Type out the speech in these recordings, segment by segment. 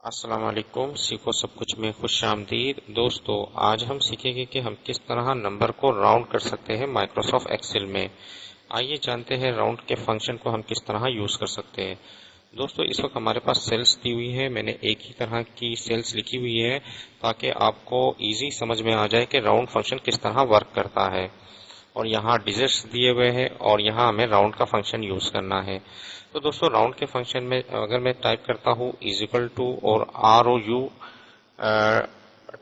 अस्सलाम वालेकुम। सीखो सब कुछ में खुश आमदीद। दोस्तों, आज हम सीखेंगे कि हम किस तरह नंबर को राउंड कर सकते हैं माइक्रोसॉफ्ट एक्सेल में। आइए जानते हैं राउंड के फंक्शन को हम किस तरह यूज कर सकते हैं। दोस्तों, इस वक्त हमारे पास सेल्स दी हुई है। मैंने एक ही तरह की सेल्स लिखी हुई है ताकि आपको इजी समझ में आ जाए कि राउंड फंक्शन किस तरह वर्क करता है। और यहाँ डिजिट्स दिए हुए हैं और यहाँ हमें राउंड का फंक्शन यूज करना है। तो दोस्तों, राउंड के फंक्शन में अगर मैं टाइप करता हूँ इज इक्वल टू और ROU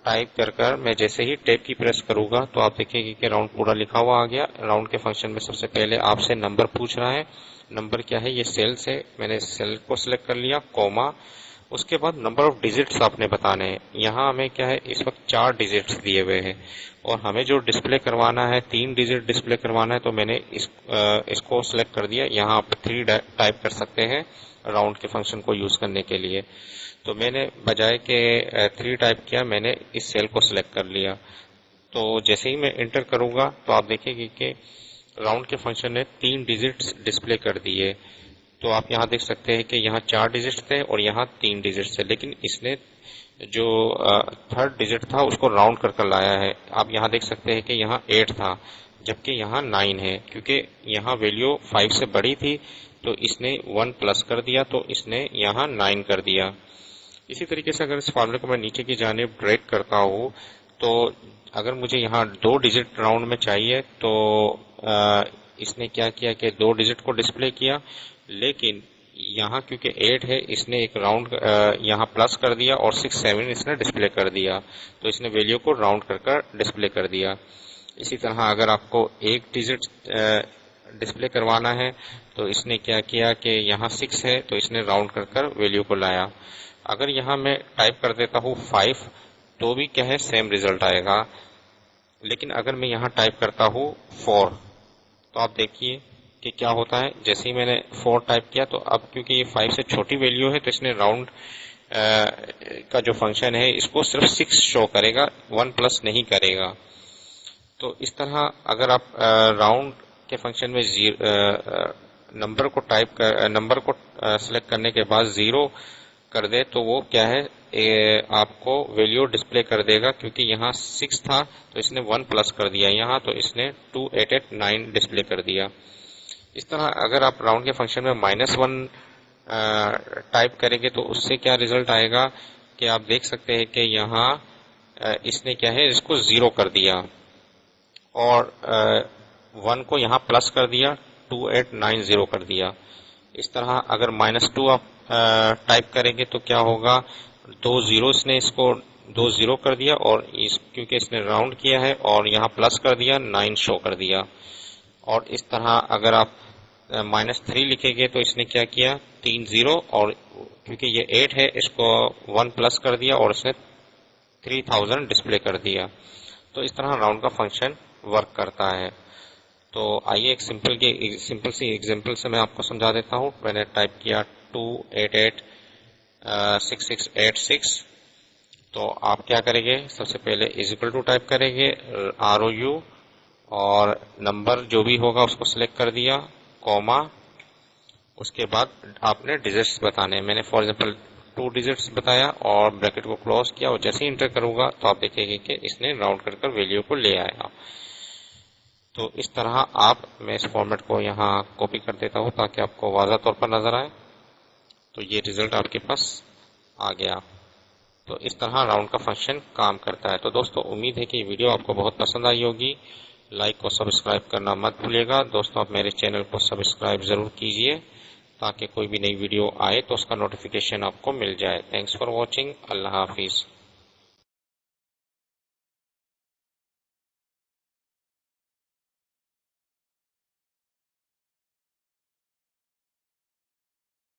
टाइप कर मैं जैसे ही टैब की प्रेस करूंगा तो आप देखेंगे कि राउंड पूरा लिखा हुआ आ गया। राउंड के फंक्शन में सबसे पहले आपसे नंबर पूछ रहा है। नंबर क्या है? ये सेल्स है। मैंने सेल को सिलेक्ट कर लिया, कॉमा। उसके बाद नंबर ऑफ डिजिट्स आपने बताने हैं। यहाँ हमें क्या है, इस वक्त 4 डिजिट्स दिए हुए हैं और हमें जो डिस्प्ले करवाना है 3 डिजिट डिस्प्ले करवाना है। तो मैंने इसको सिलेक्ट कर दिया। यहाँ आप 3 टाइप कर सकते हैं राउंड के फंक्शन को यूज करने के लिए। तो मैंने बजाय के 3 टाइप किया, मैंने इस सेल को सिलेक्ट कर लिया। तो जैसे ही मैं एंटर करूंगा तो आप देखेंगे कि राउंड के फंक्शन ने 3 डिजिट्स डिस्प्ले कर दिए। तो आप यहाँ देख सकते हैं कि यहाँ 4 डिजिट थे और यहाँ 3 डिजिट थे, लेकिन इसने जो थर्ड डिजिट था उसको राउंड कर लाया है। आप यहाँ देख सकते हैं कि यहाँ 8 था जबकि यहाँ 9 है, क्योंकि यहाँ वैल्यू 5 से बड़ी थी तो इसने 1 प्लस कर दिया, तो इसने यहाँ 9 कर दिया। इसी तरीके से अगर इस फॉर्मूले को मैं नीचे की जानिब ड्रैग करता हूँ तो अगर मुझे यहाँ 2 डिजिट राउंड में चाहिए तो इसने क्या किया कि 2 डिजिट को डिस्प्ले किया, लेकिन यहाँ क्योंकि 8 है इसने एक राउंड यहाँ प्लस कर दिया और 6, 7 इसने डिस्प्ले कर दिया। तो इसने वैल्यू को राउंड कर डिस्प्ले कर दिया। इसी तरह अगर आपको एक डिजिट डिस्प्ले करवाना है तो इसने क्या किया कि यहाँ 6 है तो इसने राउंड कर वैल्यू को लाया। अगर यहाँ मैं टाइप कर देता हूँ 5 तो भी क्या है, सेम रिजल्ट आएगा। लेकिन अगर मैं यहाँ टाइप करता हूँ 4 तो आप देखिए कि क्या होता है। जैसे ही मैंने 4 टाइप किया तो अब क्योंकि ये 5 से छोटी वैल्यू है तो इसने राउंड का जो फंक्शन है इसको सिर्फ 6 शो करेगा, 1 प्लस नहीं करेगा। तो इस तरह अगर आप राउंड के फंक्शन में नंबर को सिलेक्ट करने के बाद 0 कर दे तो वो क्या है, आपको वैल्यू डिस्प्ले कर देगा। क्योंकि यहाँ 6 था तो इसने 1 प्लस कर दिया यहाँ, तो इसने 2889 डिस्प्ले कर दिया। इस तरह अगर आप राउंड के फंक्शन में -1 टाइप करेंगे तो उससे क्या रिजल्ट आएगा कि आप देख सकते हैं कि यहाँ इसने क्या है, इसको 0 कर दिया और 1 को यहाँ प्लस कर दिया, 2890 कर दिया। इस तरह अगर -2 आप टाइप करेंगे तो क्या होगा, 2 0 इसने इसको 2 0 कर दिया और क्योंकि इसने राउंड किया है और यहाँ प्लस कर दिया, 9 शो कर दिया। और इस तरह अगर आप -3 लिखेंगे तो इसने क्या किया, 3 0 और क्योंकि ये 8 है इसको 1 प्लस कर दिया और इसने 3000 डिस्प्ले कर दिया। तो इस तरह राउंड का फंक्शन वर्क करता है। तो आइए एक सिंपल सी एग्जांपल से मैं आपको समझा देता हूँ। मैंने टाइप किया 2886686। तो आप क्या करेंगे, सबसे पहले इज इक्वल टू टाइप करेंगे, ROU और नंबर जो भी होगा उसको सिलेक्ट कर दिया, कॉमा। उसके बाद आपने डिजिट्स बताने हैं। मैंने फॉर एग्जांपल 2 डिजिट्स बताया और ब्रैकेट को क्लोज किया और जैसे ही इंटर करूंगा तो आप देखेंगे कि इसने राउंड कर वैल्यू को ले आया। तो इस तरह मैं इस फॉर्मेट को यहाँ कॉपी कर देता हूँ ताकि आपको वाज़ा तौर पर नजर आए। तो ये रिजल्ट आपके पास आ गया। तो इस तरह राउंड का फंक्शन काम करता है। तो दोस्तों, उम्मीद है कि ये वीडियो आपको बहुत पसंद आई होगी। लाइक और सब्सक्राइब करना मत भूलिएगा। दोस्तों, आप मेरे चैनल को सब्सक्राइब जरूर कीजिए ताकि कोई भी नई वीडियो आए तो उसका नोटिफिकेशन आपको मिल जाए। Thanks for watching. Allah Hafiz.